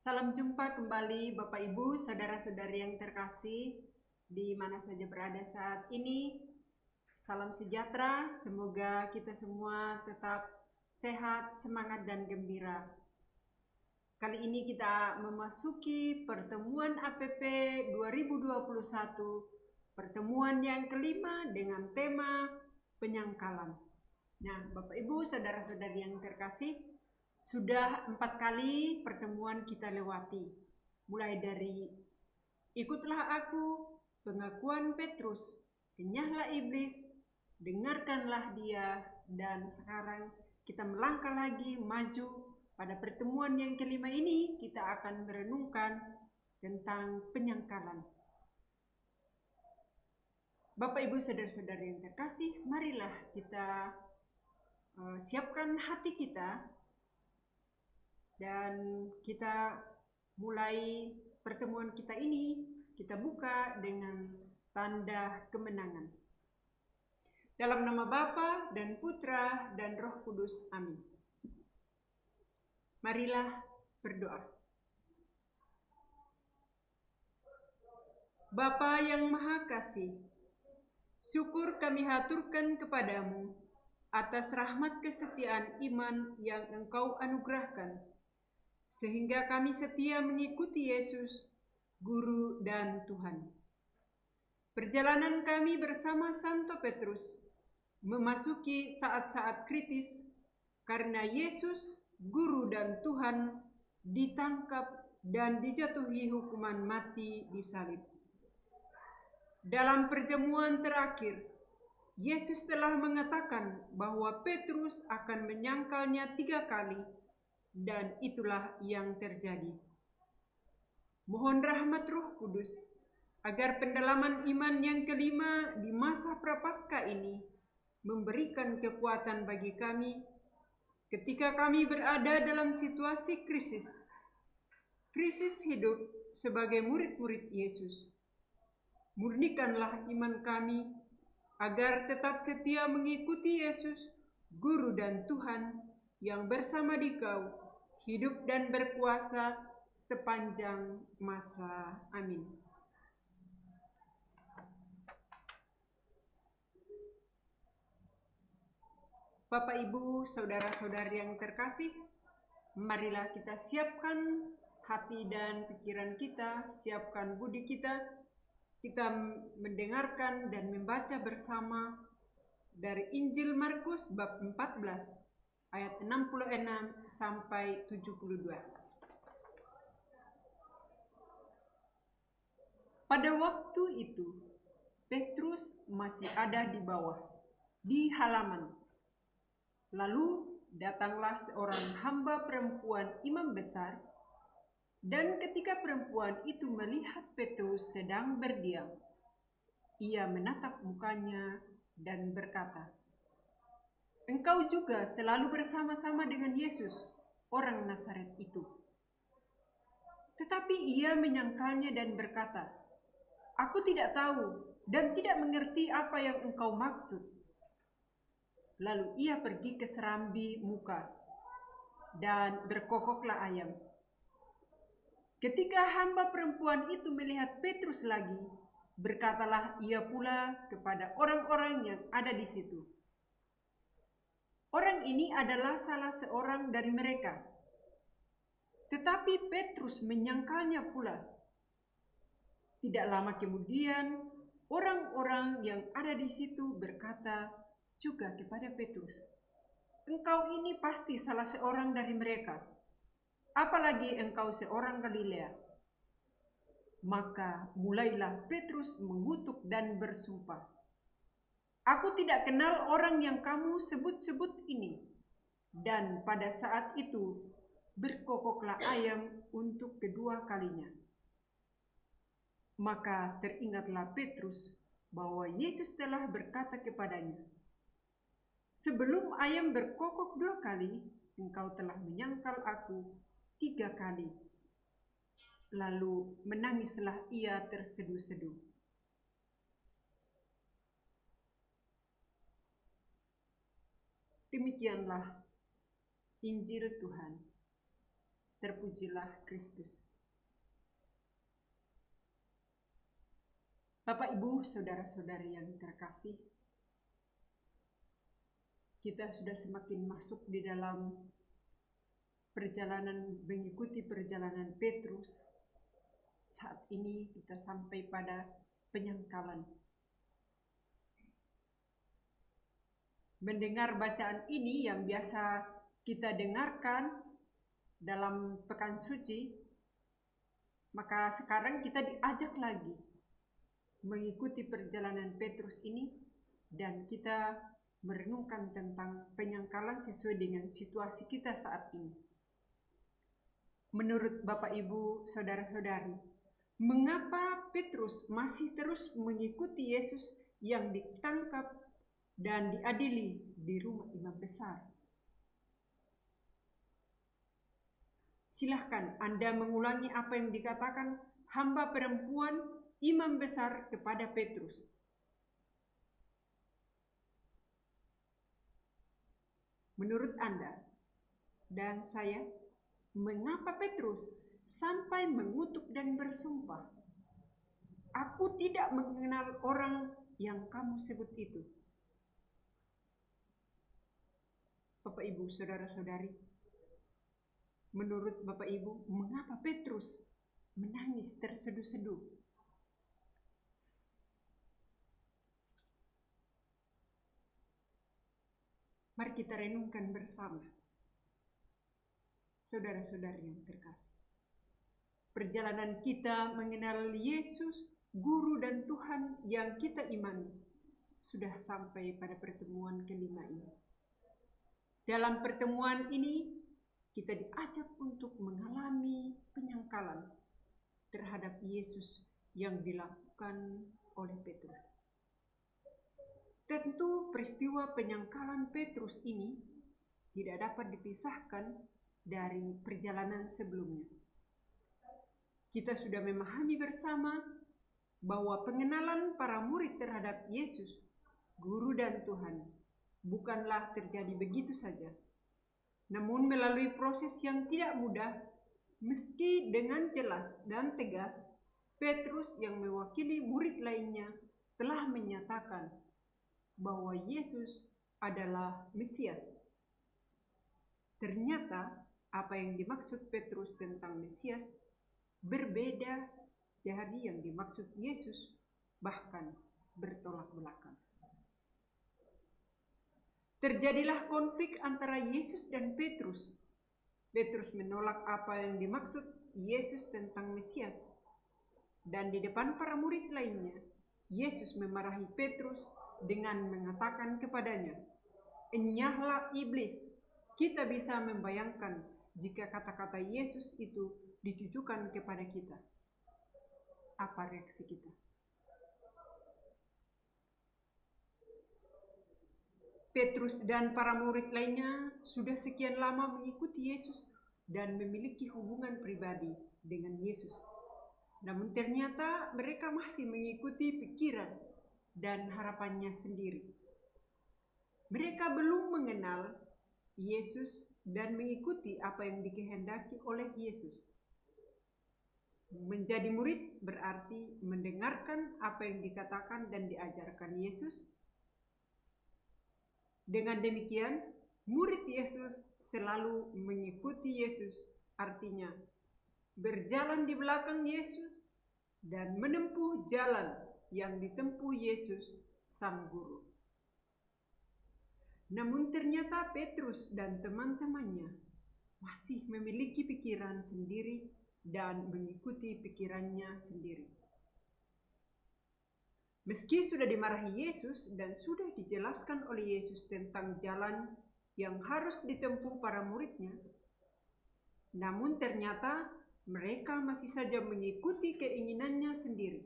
Salam jumpa kembali Bapak Ibu, saudara-saudari yang terkasih di mana saja berada saat ini. Salam sejahtera, semoga kita semua tetap sehat, semangat dan gembira. Kali ini kita memasuki pertemuan APP 2021, pertemuan yang kelima dengan tema penyangkalan. Nah, Bapak Ibu, saudara-saudari yang terkasih, sudah 4 kali pertemuan kita lewati. Mulai dari ikutlah aku, pengakuan Petrus, kenyahlah iblis, dengarkanlah dia, dan sekarang kita melangkah lagi maju. Pada pertemuan yang kelima ini kita akan merenungkan tentang penyangkalan. Bapak Ibu saudara-saudari yang terkasih, marilah kita siapkan hati kita dan kita mulai pertemuan kita ini, kita buka dengan tanda kemenangan. Dalam nama Bapa dan Putra dan Roh Kudus, amin. Marilah berdoa. Bapa yang Maha Kasih, syukur kami haturkan kepadamu atas rahmat kesetiaan iman yang Engkau anugerahkan, sehingga kami setia mengikuti Yesus, Guru dan Tuhan. Perjalanan kami bersama Santo Petrus memasuki saat-saat kritis karena Yesus, Guru dan Tuhan, ditangkap dan dijatuhi hukuman mati di salib. Dalam perjamuan terakhir, Yesus telah mengatakan bahwa Petrus akan menyangkalnya 3 kali, dan itulah yang terjadi. Mohon rahmat Roh Kudus agar pendalaman iman yang kelima di masa prapaskah ini memberikan kekuatan bagi kami ketika kami berada dalam situasi krisis hidup sebagai murid-murid Yesus. Murnikanlah iman kami agar tetap setia mengikuti Yesus, Guru dan Tuhan yang bersama Dikau hidup dan berkuasa sepanjang masa. Amin. Bapak, Ibu, saudara-saudari yang terkasih, marilah kita siapkan hati dan pikiran kita, siapkan budi kita. Kita mendengarkan dan membaca bersama dari Injil Markus bab 14 ayat 66 sampai 72. Pada waktu itu, Petrus masih ada di bawah, di halaman. Lalu datanglah seorang hamba perempuan imam besar, dan ketika perempuan itu melihat Petrus sedang berdiam, ia menatap mukanya dan berkata, "Engkau juga selalu bersama-sama dengan Yesus, orang Nazaret itu." Tetapi ia menyangkalnya dan berkata, "Aku tidak tahu dan tidak mengerti apa yang engkau maksud." Lalu ia pergi ke serambi muka dan berkokoklah ayam. Ketika hamba perempuan itu melihat Petrus lagi, berkatalah ia pula kepada orang-orang yang ada di situ, "Orang ini adalah salah seorang dari mereka." Tetapi Petrus menyangkalnya pula. Tidak lama kemudian, orang-orang yang ada di situ berkata juga kepada Petrus, "Engkau ini pasti salah seorang dari mereka. Apalagi engkau seorang Galilea." Maka mulailah Petrus mengutuk dan bersumpah, "Aku tidak kenal orang yang kamu sebut-sebut ini." Dan pada saat itu berkokoklah ayam untuk kedua kalinya. Maka teringatlah Petrus bahwa Yesus telah berkata kepadanya, "Sebelum ayam berkokok 2 kali, engkau telah menyangkal aku 3 kali." Lalu menangislah ia terseduh-seduh. Demikianlah Injil Tuhan. Terpujilah Kristus. Bapak, Ibu, saudara-saudari yang terkasih, kita sudah semakin masuk di dalam mengikuti perjalanan Petrus. Saat ini kita sampai pada penyangkalan. Mendengar bacaan ini yang biasa kita dengarkan dalam pekan suci, maka sekarang kita diajak lagi mengikuti perjalanan Petrus ini dan kita merenungkan tentang penyangkalan sesuai dengan situasi kita saat ini. Menurut Bapak, Ibu, saudara-saudari, mengapa Petrus masih terus mengikuti Yesus yang ditangkap dan diadili di rumah imam besar? Silahkan Anda mengulangi apa yang dikatakan hamba perempuan imam besar kepada Petrus. Menurut Anda dan saya, mengapa Petrus sampai mengutuk dan bersumpah, "Aku tidak mengenal orang yang kamu sebut itu"? Bapak, Ibu, saudara-saudari, menurut Bapak, Ibu, mengapa Petrus menangis terseduh-seduh? Mari kita renungkan bersama. Saudara-saudari yang terkasih, perjalanan kita mengenal Yesus, Guru dan Tuhan yang kita imani, sudah sampai pada pertemuan kelima ini. Dalam pertemuan ini, kita diajak untuk mengalami penyangkalan terhadap Yesus yang dilakukan oleh Petrus. Tentu peristiwa penyangkalan Petrus ini tidak dapat dipisahkan dari perjalanan sebelumnya. Kita sudah memahami bersama bahwa pengenalan para murid terhadap Yesus, Guru dan Tuhan, bukanlah terjadi begitu saja, namun melalui proses yang tidak mudah. Meski dengan jelas dan tegas, Petrus yang mewakili murid lainnya telah menyatakan bahwa Yesus adalah Mesias. Ternyata apa yang dimaksud Petrus tentang Mesias berbeda dari yang dimaksud Yesus, bahkan bertolak belakang. Terjadilah konflik antara Yesus dan Petrus. Petrus menolak apa yang dimaksud Yesus tentang Mesias. Dan di depan para murid lainnya, Yesus memarahi Petrus dengan mengatakan kepadanya, "Enyahlah iblis." Kita bisa membayangkan jika kata-kata Yesus itu ditujukan kepada kita. Apa reaksi kita? Petrus dan para murid lainnya sudah sekian lama mengikuti Yesus dan memiliki hubungan pribadi dengan Yesus. Namun ternyata mereka masih mengikuti pikiran dan harapannya sendiri. Mereka belum mengenal Yesus dan mengikuti apa yang dikehendaki oleh Yesus. Menjadi murid berarti mendengarkan apa yang dikatakan dan diajarkan Yesus. Dengan demikian, murid Yesus selalu mengikuti Yesus, artinya berjalan di belakang Yesus dan menempuh jalan yang ditempuh Yesus, Sang Guru. Namun ternyata Petrus dan teman-temannya masih memiliki pikiran sendiri dan mengikuti pikirannya sendiri. Meski sudah dimarahi Yesus dan sudah dijelaskan oleh Yesus tentang jalan yang harus ditempuh para muridnya, namun ternyata mereka masih saja mengikuti keinginannya sendiri.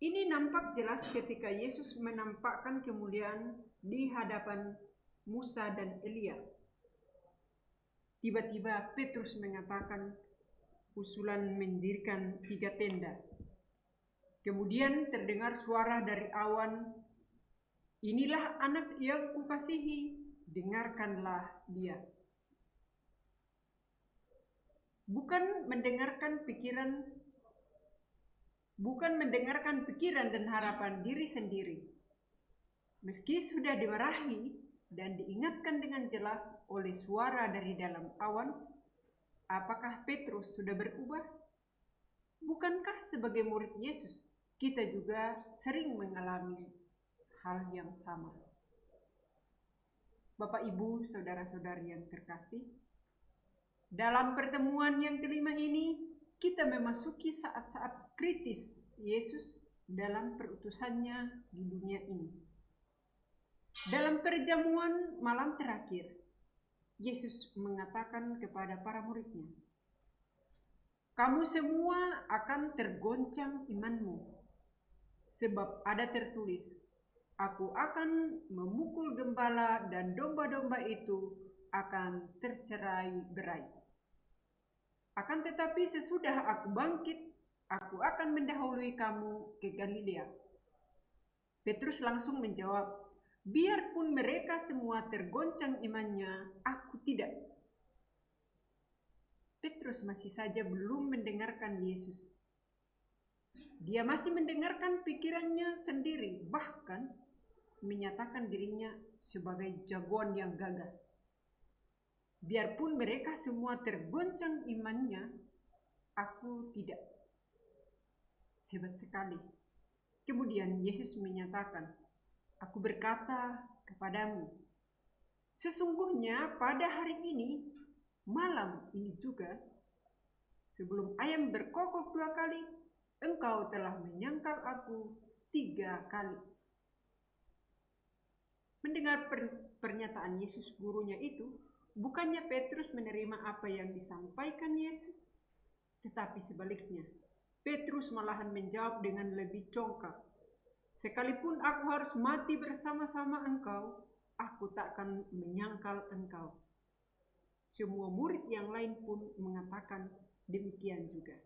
Ini nampak jelas ketika Yesus menampakkan kemuliaan di hadapan Musa dan Elia. Tiba-tiba Petrus mengatakan usulan mendirikan 3 tenda. Kemudian terdengar suara dari awan, "Inilah anak yang kukasihi, dengarkanlah dia." bukan mendengarkan pikiran dan harapan diri sendiri. Meski sudah dimarahi dan diingatkan dengan jelas oleh suara dari dalam awan, apakah Petrus sudah berubah? Bukankah sebagai murid Yesus, kita juga sering mengalami hal yang sama? Bapak, Ibu, saudara-saudari yang terkasih, dalam pertemuan yang kelima ini, kita memasuki saat-saat kritis Yesus dalam perutusannya di dunia ini. Dalam perjamuan malam terakhir, Yesus mengatakan kepada para muridnya, "Kamu semua akan tergoncang imanmu, sebab ada tertulis, Aku akan memukul gembala dan domba-domba itu akan tercerai-berai. Akan tetapi sesudah aku bangkit, aku akan mendahului kamu ke Galilea." Petrus langsung menjawab, "Biarpun mereka semua tergoncang imannya, aku tidak." Petrus masih saja belum mendengarkan Yesus. Dia masih mendengarkan pikirannya sendiri, bahkan menyatakan dirinya sebagai jagoan yang gagah. Biarpun mereka semua tergoncang imannya, aku tidak. Hebat sekali. Kemudian Yesus menyatakan, "Aku berkata kepadamu, sesungguhnya pada hari ini, malam ini juga, sebelum ayam berkokok 2 kali, engkau telah menyangkal aku 3 kali." Mendengar pernyataan Yesus gurunya itu, bukannya Petrus menerima apa yang disampaikan Yesus, tetapi sebaliknya, Petrus malahan menjawab dengan lebih congkak, "Sekalipun aku harus mati bersama-sama engkau, aku tak akan menyangkal engkau." Semua murid yang lain pun mengatakan demikian juga.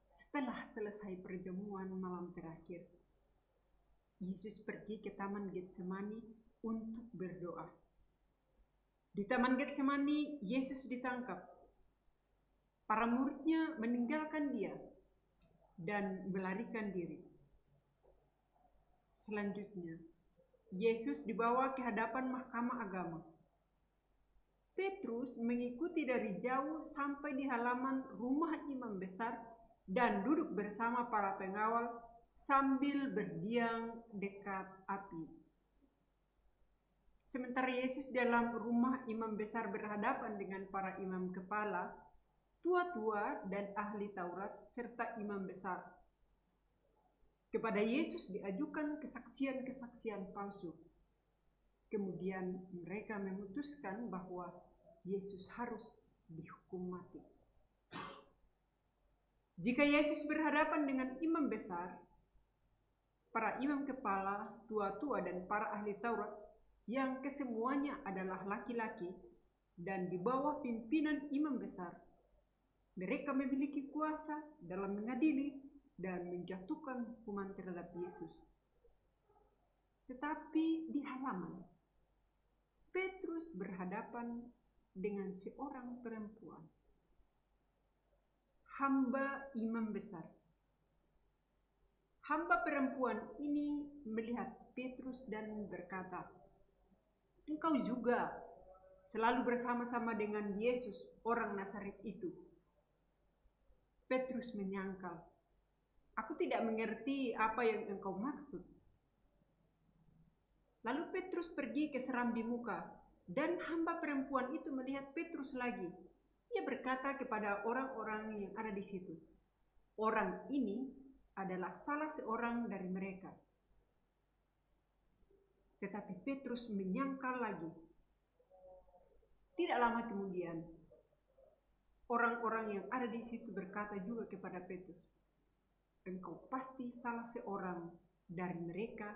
Setelah selesai perjamuan malam terakhir, Yesus pergi ke Taman Getsemani untuk berdoa. Di Taman Getsemani, Yesus ditangkap. Para muridnya meninggalkan dia dan melarikan diri. Selanjutnya, Yesus dibawa ke hadapan mahkamah agama. Petrus mengikuti dari jauh sampai di halaman rumah imam besar dan duduk bersama para pengawal sambil berdiam dekat api. Sementara Yesus dalam rumah imam besar berhadapan dengan para imam kepala, tua-tua dan ahli Taurat serta imam besar. Kepada Yesus diajukan kesaksian-kesaksian palsu. Kemudian mereka memutuskan bahwa Yesus harus dihukum mati. Jika Yesus berhadapan dengan imam besar, para imam kepala, tua-tua dan para ahli Taurat yang kesemuanya adalah laki-laki dan di bawah pimpinan imam besar, mereka memiliki kuasa dalam mengadili dan menjatuhkan hukuman terhadap Yesus. Tetapi di halaman, Petrus berhadapan dengan seorang perempuan, hamba imam besar. Hamba perempuan ini melihat Petrus dan berkata, "Engkau juga selalu bersama-sama dengan Yesus, orang Nazaret itu." Petrus menyangkal, "Aku tidak mengerti apa yang engkau maksud." Lalu Petrus pergi ke serambi muka, dan hamba perempuan itu melihat Petrus lagi. Ia berkata kepada orang-orang yang ada di situ, "Orang ini adalah salah seorang dari mereka." Tetapi Petrus menyangkal lagi. Tidak lama kemudian, orang-orang yang ada di situ berkata juga kepada Petrus, "Engkau pasti salah seorang dari mereka,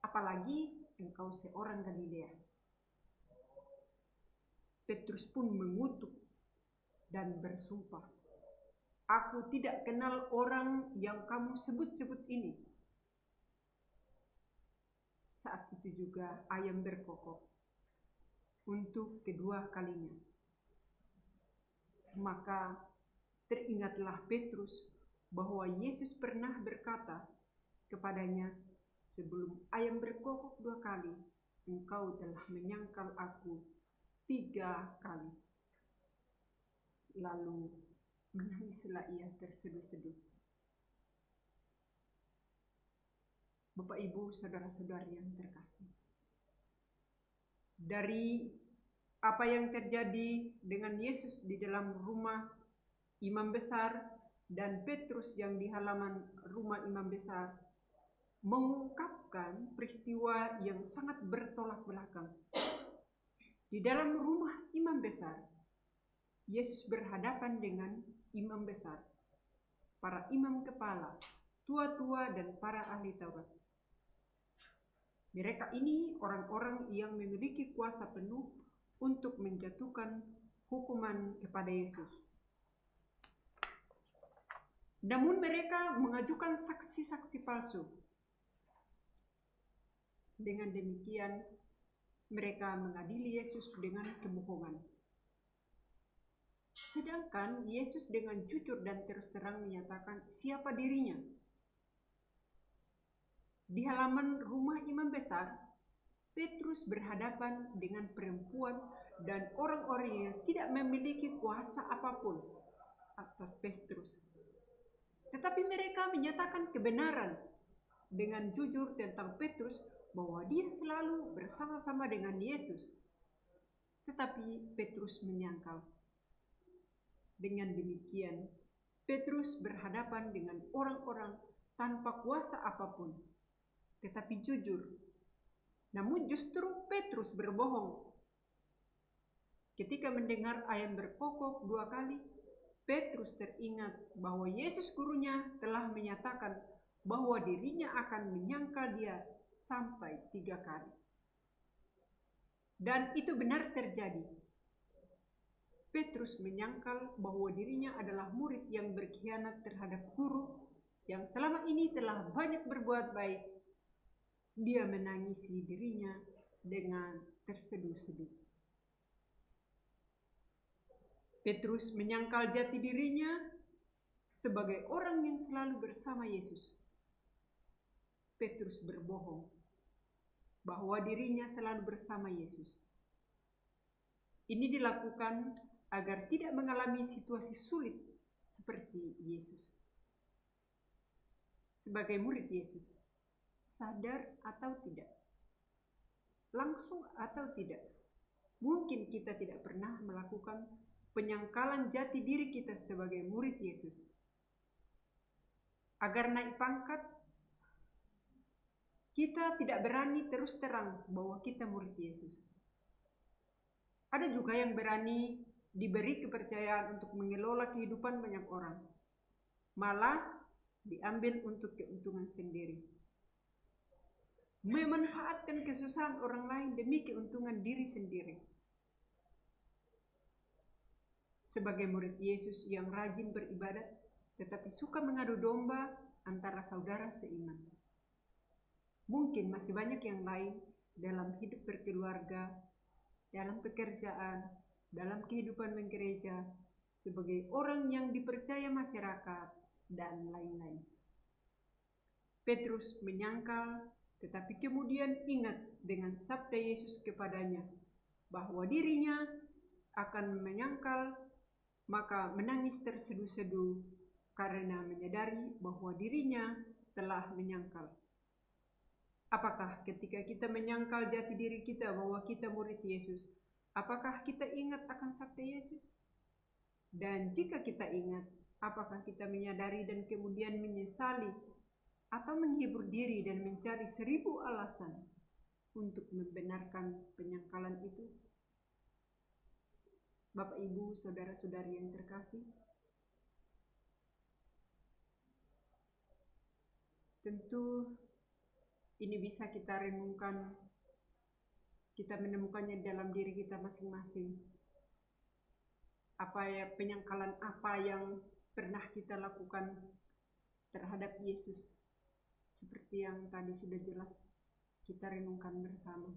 apalagi engkau seorang Galilea." Petrus pun mengutuk dan bersumpah, "Aku tidak kenal orang yang kamu sebut-sebut ini." Saat itu juga ayam berkokok untuk kedua kalinya. Maka teringatlah Petrus bahwa Yesus pernah berkata kepadanya, "Sebelum ayam berkokok 2 kali, engkau telah menyangkal aku 3 kali." Lalu menangislah ia terseduh-seduh. Bapak, Ibu, saudara-saudari yang terkasih, dari apa yang terjadi dengan Yesus di dalam rumah imam besar dan Petrus yang di halaman rumah imam besar mengungkapkan peristiwa yang sangat bertolak belakang. Di dalam rumah imam besar, Yesus berhadapan dengan imam besar, para imam kepala, tua-tua dan para ahli Taurat. Mereka ini orang-orang yang memiliki kuasa penuh untuk menjatuhkan hukuman kepada Yesus. Namun mereka mengajukan saksi-saksi palsu. Dengan demikian, mereka mengadili Yesus dengan kebohongan. Sedangkan Yesus dengan jujur dan terus terang menyatakan siapa dirinya. Di halaman rumah imam besar, Petrus berhadapan dengan perempuan dan orang-orang yang tidak memiliki kuasa apapun atas Petrus. Tetapi mereka menyatakan kebenaran dengan jujur tentang Petrus bahwa dia selalu bersama-sama dengan Yesus. Tetapi Petrus menyangkal. Dengan demikian, Petrus berhadapan dengan orang-orang tanpa kuasa apapun, tetapi jujur. Namun justru Petrus berbohong. Ketika mendengar ayam berkokok 2 kali, Petrus teringat bahwa Yesus gurunya telah menyatakan bahwa dirinya akan menyangkal dia sampai 3 kali. Dan itu benar terjadi. Petrus menyangkal bahwa dirinya adalah murid yang berkhianat terhadap guru yang selama ini telah banyak berbuat baik. Dia menangisi dirinya dengan terseduh-seduh. Petrus menyangkal jati dirinya sebagai orang yang selalu bersama Yesus. Petrus berbohong bahwa dirinya selalu bersama Yesus. Ini dilakukan agar tidak mengalami situasi sulit seperti Yesus. Sebagai murid Yesus, sadar atau tidak, langsung atau tidak, mungkin kita tidak pernah melakukan penyangkalan jati diri kita sebagai murid Yesus. Agar naik pangkat, kita tidak berani terus terang bahwa kita murid Yesus. Ada juga yang berani diberi kepercayaan untuk mengelola kehidupan banyak orang, malah diambil untuk keuntungan sendiri. Memanfaatkan kesusahan orang lain demi keuntungan diri sendiri. Sebagai murid Yesus yang rajin beribadat, tetapi suka mengadu domba antara saudara seiman. Mungkin masih banyak yang lain dalam hidup berkeluarga, dalam pekerjaan, dalam kehidupan menggereja, sebagai orang yang dipercaya masyarakat, dan lain-lain. Petrus menyangkal, tetapi kemudian ingat dengan sabda Yesus kepadanya, bahwa dirinya akan menyangkal, maka menangis terseduh-seduh karena menyadari bahwa dirinya telah menyangkal. Apakah ketika kita menyangkal jati diri kita bahwa kita murid Yesus, apakah kita ingat akan sabda Yesus? Dan jika kita ingat, apakah kita menyadari dan kemudian menyesali atau menghibur diri dan mencari 1000 alasan untuk membenarkan penyangkalan itu? Bapak, Ibu, saudara-saudari yang terkasih, tentu ini bisa kita renungkan, kita menemukannya dalam diri kita masing-masing. Penyangkalan apa yang pernah kita lakukan terhadap Yesus? Seperti yang tadi sudah jelas kita renungkan bersama.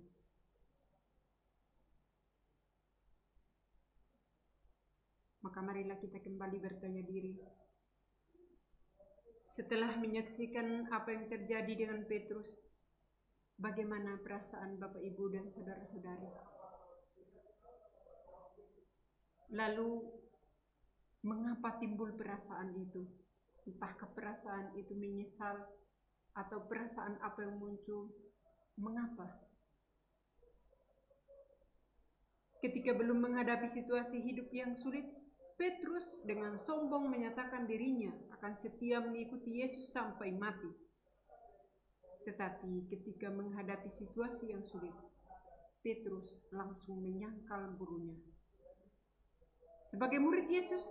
Maka marilah kita kembali bertanya diri. Setelah menyaksikan apa yang terjadi dengan Petrus, bagaimana perasaan Bapak, Ibu, dan saudara-saudari? Lalu, mengapa timbul perasaan itu? Entahkah perasaan itu menyesal atau perasaan apa yang muncul? Mengapa? Ketika belum menghadapi situasi hidup yang sulit, Petrus dengan sombong menyatakan dirinya akan setia mengikuti Yesus sampai mati. Tetapi ketika menghadapi situasi yang sulit, Petrus langsung menyangkal gurunya. Sebagai murid Yesus,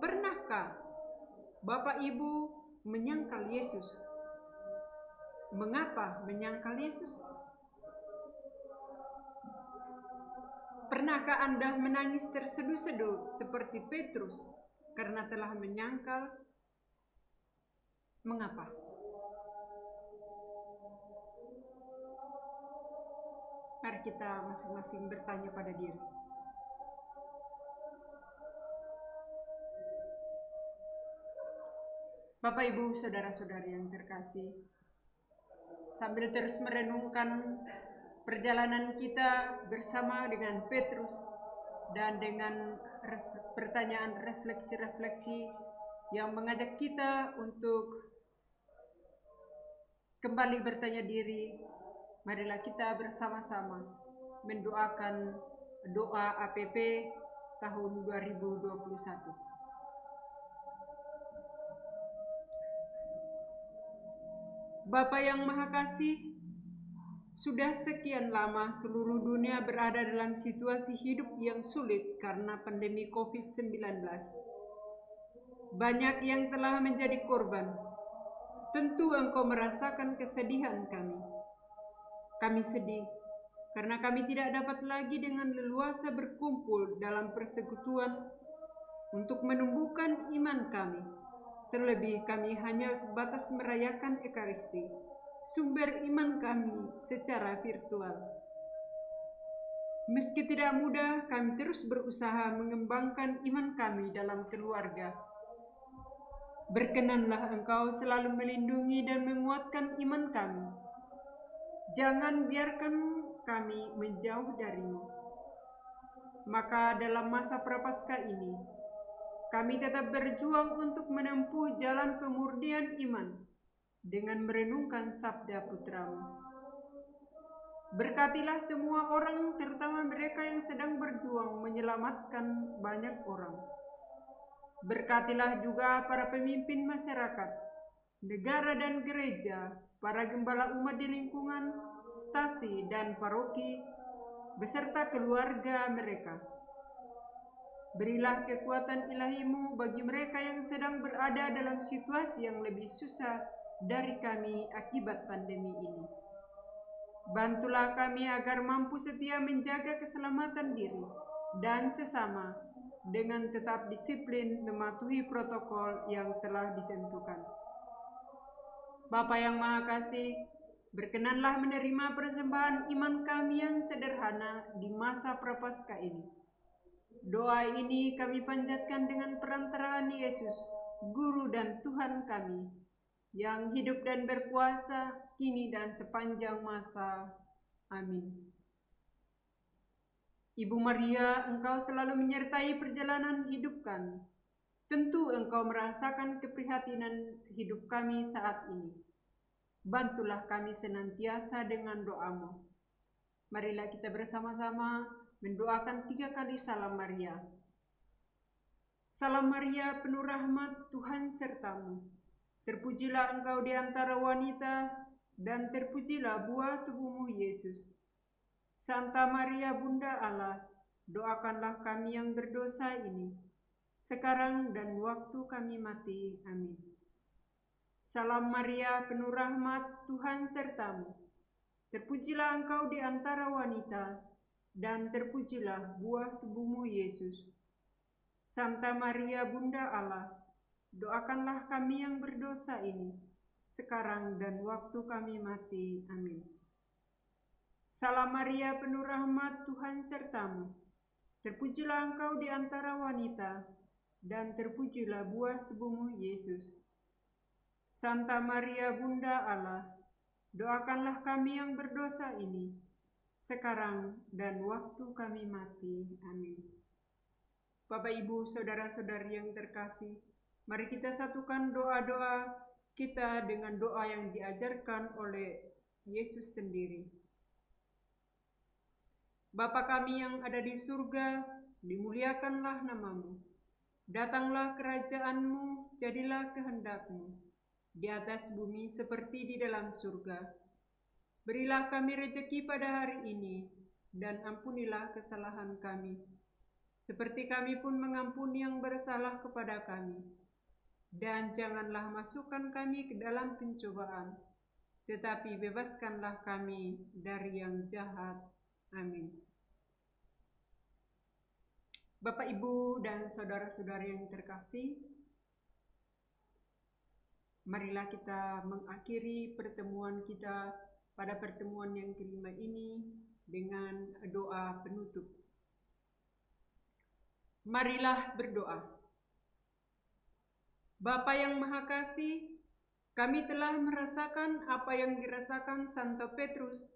pernahkah Bapak Ibu menyangkal Yesus? Mengapa menyangkal Yesus? Pernahkah Anda menangis terseduh-seduh seperti Petrus karena telah menyangkal? Mengapa? Mari kita masing-masing bertanya pada diri. Bapak, Ibu, saudara-saudari yang terkasih, sambil terus merenungkan perjalanan kita bersama dengan Petrus dan dengan pertanyaan refleksi-refleksi yang mengajak kita untuk kembali bertanya diri, marilah kita bersama-sama mendoakan doa APP tahun 2021. Bapa yang Maha Kasih, sudah sekian lama seluruh dunia berada dalam situasi hidup yang sulit karena pandemi COVID-19. Banyak yang telah menjadi korban. Tentu Engkau merasakan kesedihan kami. Kami sedih karena kami tidak dapat lagi dengan leluasa berkumpul dalam persekutuan untuk menumbuhkan iman kami. Terlebih kami hanya sebatas merayakan Ekaristi, sumber iman kami secara virtual. Meski tidak mudah, kami terus berusaha mengembangkan iman kami dalam keluarga. Berkenanlah Engkau selalu melindungi dan menguatkan iman kami. Jangan biarkan kami menjauh dari-Mu. Maka dalam masa Prapaskah ini, kami tetap berjuang untuk menempuh jalan pemurnian iman dengan merenungkan sabda Putra-Mu. Berkatilah semua orang, terutama mereka yang sedang berjuang menyelamatkan banyak orang. Berkatilah juga para pemimpin masyarakat, negara dan gereja, para gembala umat di lingkungan, stasi dan paroki, beserta keluarga mereka. Berilah kekuatan ilahi-Mu bagi mereka yang sedang berada dalam situasi yang lebih susah dari kami akibat pandemi ini. Bantulah kami agar mampu setia menjaga keselamatan diri dan sesama dengan tetap disiplin mematuhi protokol yang telah ditentukan. Bapa yang Maha Kasih, berkenanlah menerima persembahan iman kami yang sederhana di masa Prapaskah ini. Doa ini kami panjatkan dengan perantaraan Yesus, Guru dan Tuhan kami, yang hidup dan berkuasa kini dan sepanjang masa. Amin. Ibu Maria, Engkau selalu menyertai perjalanan hidup kami. Tentu Engkau merasakan keprihatinan hidup kami saat ini. Bantulah kami senantiasa dengan doa-Mu. Marilah kita bersama-sama mendoakan 3 kali Salam Maria. Salam Maria, penuh rahmat, Tuhan serta-Mu. Terpujilah Engkau di antara wanita, dan terpujilah buah tubuh-Mu, Yesus. Santa Maria, Bunda Allah, doakanlah kami yang berdosa ini, sekarang dan waktu kami mati. Amin. Salam Maria, penuh rahmat, Tuhan serta-Mu. Terpujilah Engkau di antara wanita, dan terpujilah buah tubuh-Mu, Yesus. Santa Maria, Bunda Allah, doakanlah kami yang berdosa ini, sekarang dan waktu kami mati. Amin. Salam Maria, penuh rahmat, Tuhan serta-Mu. Terpujilah Engkau di antara wanita, dan terpujilah buah tubuhmu, Yesus. Santa Maria Bunda Allah, doakanlah kami yang berdosa ini, sekarang dan waktu kami mati. Amin. Bapak, Ibu, saudara-saudari yang terkasih, mari kita satukan doa-doa kita dengan doa yang diajarkan oleh Yesus sendiri. Bapa kami yang ada di surga, dimuliakanlah namamu. Datanglah kerajaan-Mu, jadilah kehendak-Mu, di atas bumi seperti di dalam surga. Berilah kami rejeki pada hari ini, dan ampunilah kesalahan kami, seperti kami pun mengampuni yang bersalah kepada kami. Dan janganlah masukkan kami ke dalam pencobaan, tetapi bebaskanlah kami dari yang jahat. Amin. Bapak, Ibu, dan saudara-saudari yang terkasih, marilah kita mengakhiri pertemuan kita pada pertemuan yang kelima ini dengan doa penutup. Marilah berdoa. Bapa yang Maha Kasih, kami telah merasakan apa yang dirasakan Santo Petrus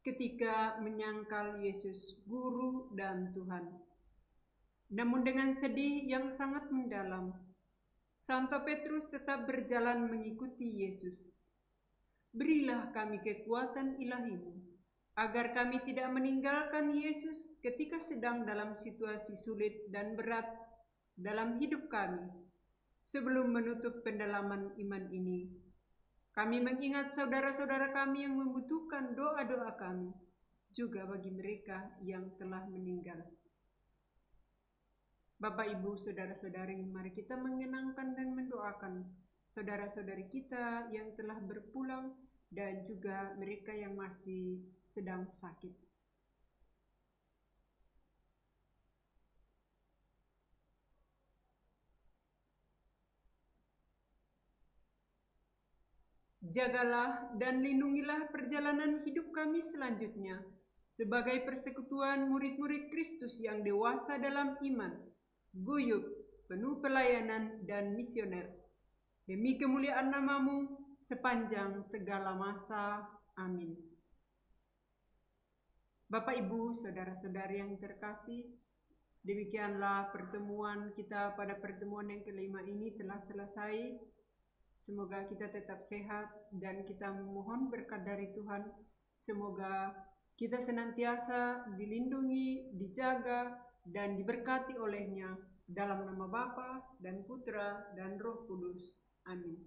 ketika menyangkal Yesus, Guru dan Tuhan. Namun dengan sedih yang sangat mendalam, Santo Petrus tetap berjalan mengikuti Yesus. Berilah kami kekuatan ilahi-Mu, agar kami tidak meninggalkan Yesus ketika sedang dalam situasi sulit dan berat dalam hidup kami. Sebelum menutup pendalaman iman ini, kami mengingat saudara-saudara kami yang membutuhkan doa-doa kami, juga bagi mereka yang telah meninggal. Bapak, Ibu, saudara-saudari, mari kita mengenangkan dan mendoakan saudara-saudari kita yang telah berpulang dan juga mereka yang masih sedang sakit. Jagalah dan lindungilah perjalanan hidup kami selanjutnya sebagai persekutuan murid-murid Kristus yang dewasa dalam iman, guyup, penuh pelayanan dan misioner. Demi kemuliaan namamu sepanjang segala masa. Amin. Bapak, Ibu, saudara-saudari yang terkasih, demikianlah pertemuan kita pada pertemuan yang kelima ini telah selesai. Semoga kita tetap sehat dan kita memohon berkat dari Tuhan. Semoga kita senantiasa dilindungi, dijaga, dan diberkati olehnya dalam nama Bapa dan Putra dan Roh Kudus. Amin.